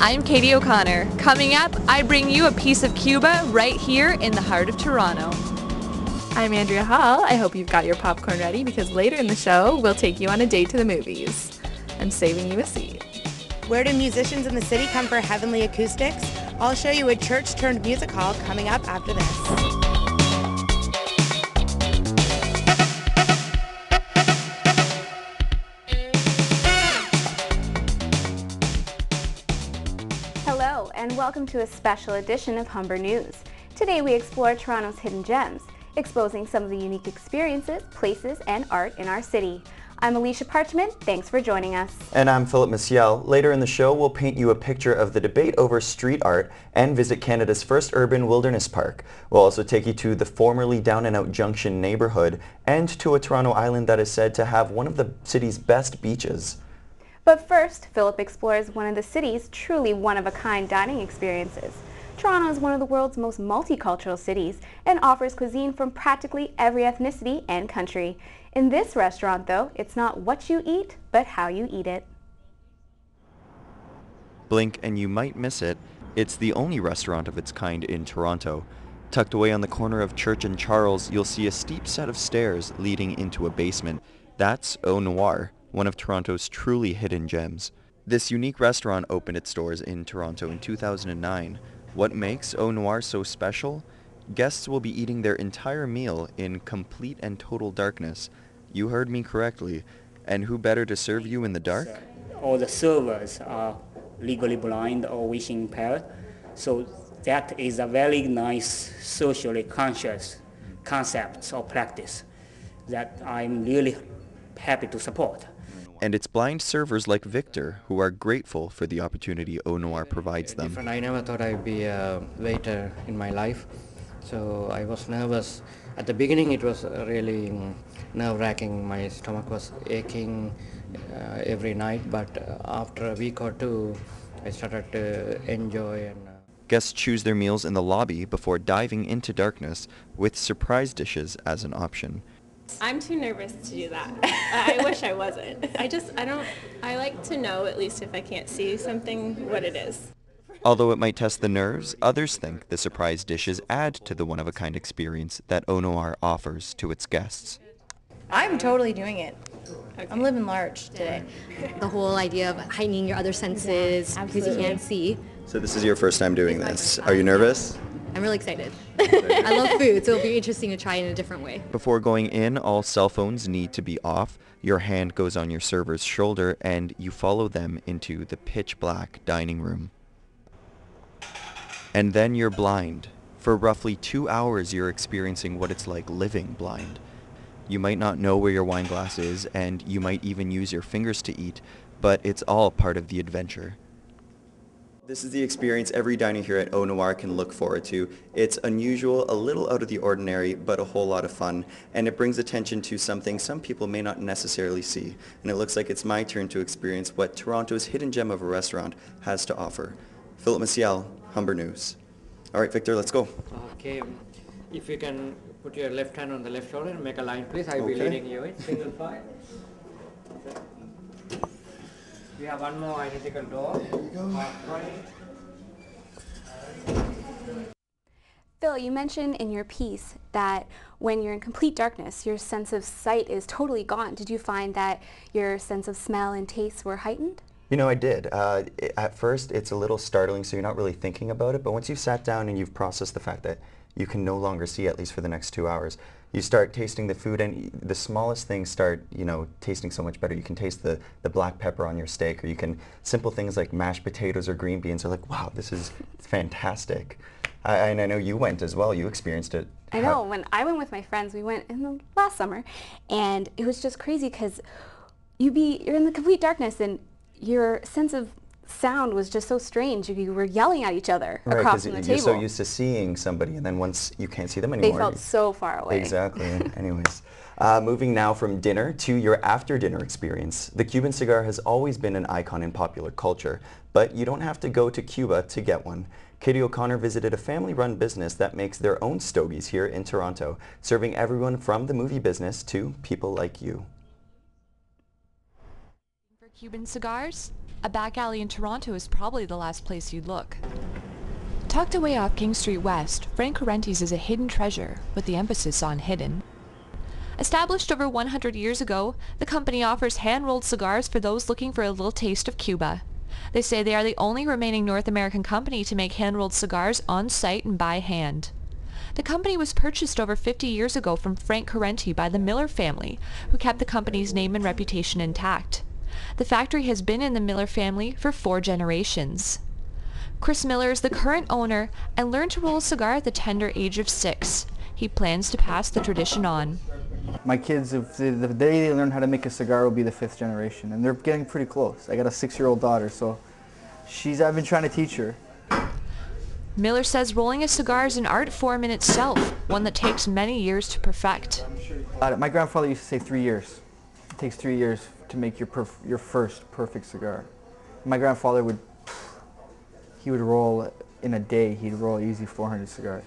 I'm Katie O'Connor. Coming up, I bring you a piece of Cuba right here in the heart of Toronto. I'm Andrea Hall. I hope you've got your popcorn ready because later in the show, we'll take you on a date to the movies. I'm saving you a seat. Where do musicians in the city come for heavenly acoustics? I'll show you a church-turned music hall coming up after this. Hello, and welcome to a special edition of Humber News. Today we explore Toronto's hidden gems, exposing some of the unique experiences, places, and art in our city. I'm Alicia Parchment. Thanks for joining us. And I'm Phillip Maciel. Later in the show, we'll paint you a picture of the debate over street art and visit Canada's first urban wilderness park. We'll also take you to the formerly down-and-out Junction neighborhood and to a Toronto island that is said to have one of the city's best beaches. But first, Phillip explores one of the city's truly one-of-a-kind dining experiences. Toronto is one of the world's most multicultural cities and offers cuisine from practically every ethnicity and country. In this restaurant, though, it's not what you eat, but how you eat it. Blink and you might miss it. It's the only restaurant of its kind in Toronto. Tucked away on the corner of Church and Charles, you'll see a steep set of stairs leading into a basement. That's Au Noir, one of Toronto's truly hidden gems. This unique restaurant opened its doors in Toronto in 2009. What makes Au Noir so special? Guests will be eating their entire meal in complete and total darkness. You heard me correctly. And who better to serve you in the dark? All the servers are legally blind or vision impaired. So that is a very nice socially conscious concept or practice that I'm really happy to support. And it's blind servers like Victor who are grateful for the opportunity Au Noir provides them. I never thought I'd be a waiter in my life. So I was nervous. At the beginning it was really nerve-wracking. My stomach was aching every night, but after a week or two I started to enjoy. Guests choose their meals in the lobby before diving into darkness with surprise dishes as an option. I'm too nervous to do that. I wish I wasn't. I like to know, at least if I can't see something, what it is. Although it might test the nerves, others think the surprise dishes add to the one-of-a-kind experience that Au Noir offers to its guests. I'm totally doing it. Okay. I'm living large today. The whole idea of heightening your other senses because you can't see. So this is your first time doing this. Are you nervous? I'm really excited. I love food, so it'll be interesting to try it in a different way. Before going in, all cell phones need to be off. Your hand goes on your server's shoulder and you follow them into the pitch black dining room. And then you're blind. For roughly 2 hours you're experiencing what it's like living blind. You might not know where your wine glass is, and you might even use your fingers to eat, but it's all part of the adventure. This is the experience every diner here at Au Noir can look forward to. It's unusual, a little out of the ordinary, but a whole lot of fun, and it brings attention to something some people may not necessarily see. And it looks like it's my turn to experience what Toronto's hidden gem of a restaurant has to offer. Phillip Maciel, Humber News. All right, Victor, let's go. Okay, if you can put your left hand on the left shoulder and make a line, please. I'll be leading you in single file. We have one more identical door. Here we go. Phil, you mentioned in your piece that when you're in complete darkness, your sense of sight is totally gone. Did you find that your sense of smell and taste were heightened? You know, I did. At first, it's a little startling, so you're not really thinking about it, but once you've sat down and you've processed the fact that you can no longer see, at least for the next 2 hours, you start tasting the food, and the smallest things start, tasting so much better. You can taste the black pepper on your steak, or you can, simple things like mashed potatoes or green beans are like, wow, this is fantastic. And I know you went as well. You experienced it. I know. When I went with my friends, we went in the last summer, and it was just crazy because you're in the complete darkness, and your sense of sound was just so strange. You were yelling at each other across from the table. You're so used to seeing somebody, and then once you can't see them anymore. They felt so far away. Exactly. Anyways, moving now from dinner to your after-dinner experience. The Cuban cigar has always been an icon in popular culture, but you don't have to go to Cuba to get one. Katie O'Connor visited a family-run business that makes their own stogies here in Toronto, serving everyone from the movie business to people like you. For Cuban cigars? A back alley in Toronto is probably the last place you'd look. Tucked away off King Street West, Frank Correnti's is a hidden treasure, with the emphasis on hidden. Established over 100 years ago, the company offers hand-rolled cigars for those looking for a little taste of Cuba. They say they are the only remaining North American company to make hand-rolled cigars on site and by hand. The company was purchased over 50 years ago from Frank Correnti by the Miller family, who kept the company's name and reputation intact. The factory has been in the Miller family for 4 generations. Kris Miller is the current owner and learned to roll a cigar at the tender age of 6. He plans to pass the tradition on. My kids, if the day they learn how to make a cigar will be the 5th generation, and they're getting pretty close. I got a 6-year-old daughter, so I've been trying to teach her. Miller says rolling a cigar is an art form in itself, one that takes many years to perfect. My grandfather used to say 3 years. It takes 3 years to make your first perfect cigar. My grandfather would roll in a day. He'd roll easy 400 cigars.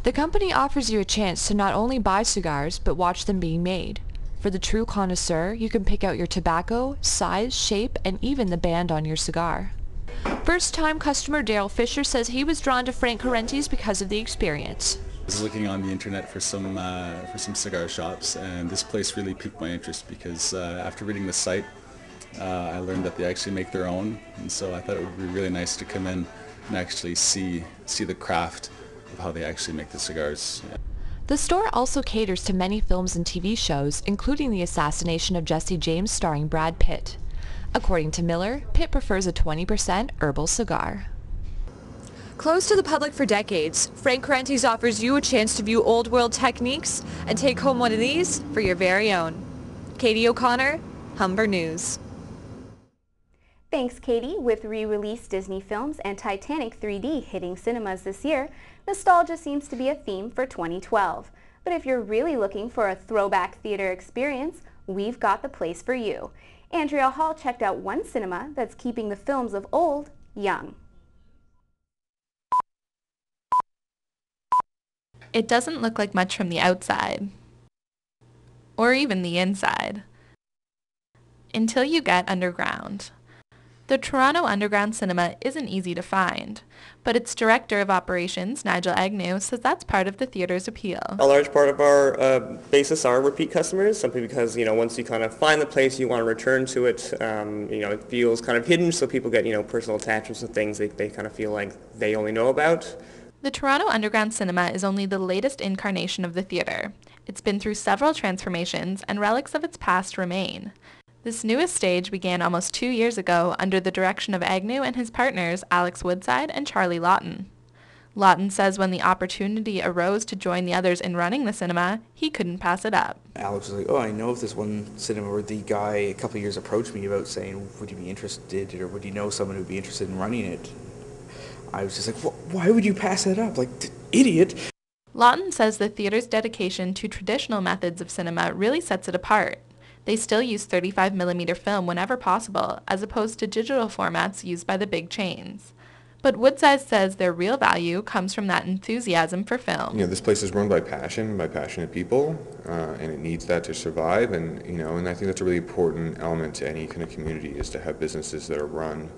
The company offers you a chance to not only buy cigars, but watch them being made. For the true connoisseur, you can pick out your tobacco, size, shape, and even the band on your cigar. First-time customer Daryl Fisher says he was drawn to Frank Correnti's because of the experience. I was looking on the internet for some cigar shops, and this place really piqued my interest because after reading the site, I learned that they actually make their own, and so I thought it would be really nice to come in and actually see the craft of how they actually make the cigars. Yeah. The store also caters to many films and TV shows, including The Assassination of Jesse James starring Brad Pitt. According to Miller, Pitt prefers a 20% herbal cigar. Closed to the public for decades, Frank Correnti's offers you a chance to view old world techniques and take home one of these for your very own. Katie O'Connor, Humber News. Thanks, Katie. With re-released Disney films and Titanic 3D hitting cinemas this year, nostalgia seems to be a theme for 2012. But if you're really looking for a throwback theater experience, we've got the place for you. Andrea Hall checked out one cinema that's keeping the films of old young. It doesn't look like much from the outside, or even the inside, until you get underground. The Toronto Underground Cinema isn't easy to find, but its Director of Operations, Nigel Agnew, says that's part of the theater's appeal. A large part of our basis are repeat customers, simply because, once you kind of find the place, you want to return to it. It feels kind of hidden, so people get, personal attachments and things they kind of feel like they only know about. The Toronto Underground Cinema is only the latest incarnation of the theater. It's been through several transformations, and relics of its past remain. This newest stage began almost 2 years ago under the direction of Agnew and his partners Alex Woodside and Charlie Lawton. Lawton says when the opportunity arose to join the others in running the cinema, he couldn't pass it up. Alex was like, I know of this one cinema where the guy a couple of years approached me about saying, would you be interested, or would you know someone who would be interested in running it? I was just like, why would you pass that up? Like, idiot! Lawton says the theater's dedication to traditional methods of cinema really sets it apart. They still use 35mm film whenever possible, as opposed to digital formats used by the big chains. But Woodside says their real value comes from that enthusiasm for film. This place is run by passion, by passionate people, and it needs that to survive. And and I think that's a really important element to any kind of community, is to have businesses that are run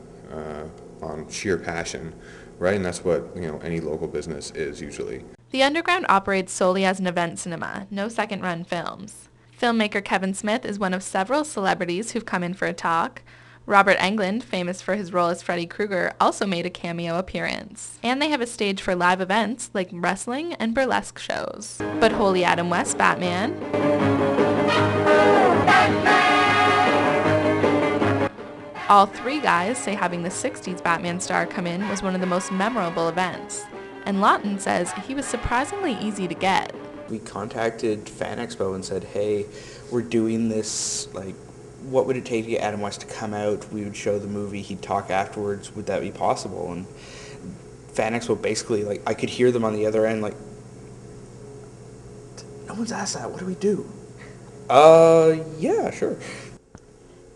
on sheer passion, right? And that's what any local business is usually. The Underground operates solely as an event cinema, no second-run films. Filmmaker Kevin Smith is one of several celebrities who've come in for a talk. Robert Englund, famous for his role as Freddy Krueger, also made a cameo appearance. And they have a stage for live events like wrestling and burlesque shows. But Holy Adam West Batman, all 3 guys say having the 60s Batman star come in was one of the most memorable events. And Lawton says he was surprisingly easy to get. We contacted Fan Expo and said, hey, we're doing this, what would it take to get Adam West to come out? We would show the movie, he'd talk afterwards, would that be possible? And Fan Expo basically, I could hear them on the other end, no one's asked that, what do we do? Yeah, sure.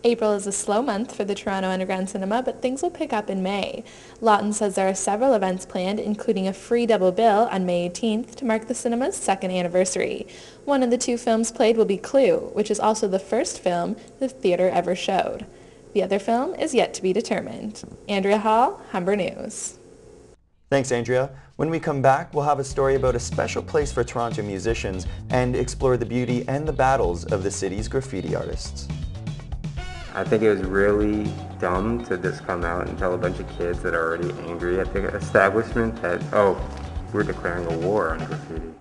April is a slow month for the Toronto Underground Cinema, but things will pick up in May. Lawton says there are several events planned, including a free double bill on May 18th to mark the cinema's 2nd anniversary. One of the 2 films played will be Clue, which is also the first film the theater ever showed. The other film is yet to be determined. Andrea Hall, Humber News. Thanks, Andrea. When we come back, we'll have a story about a special place for Toronto musicians and explore the beauty and the battles of the city's graffiti artists. I think it was really dumb to just come out and tell a bunch of kids that are already angry at the establishment that, oh, we're declaring a war on graffiti.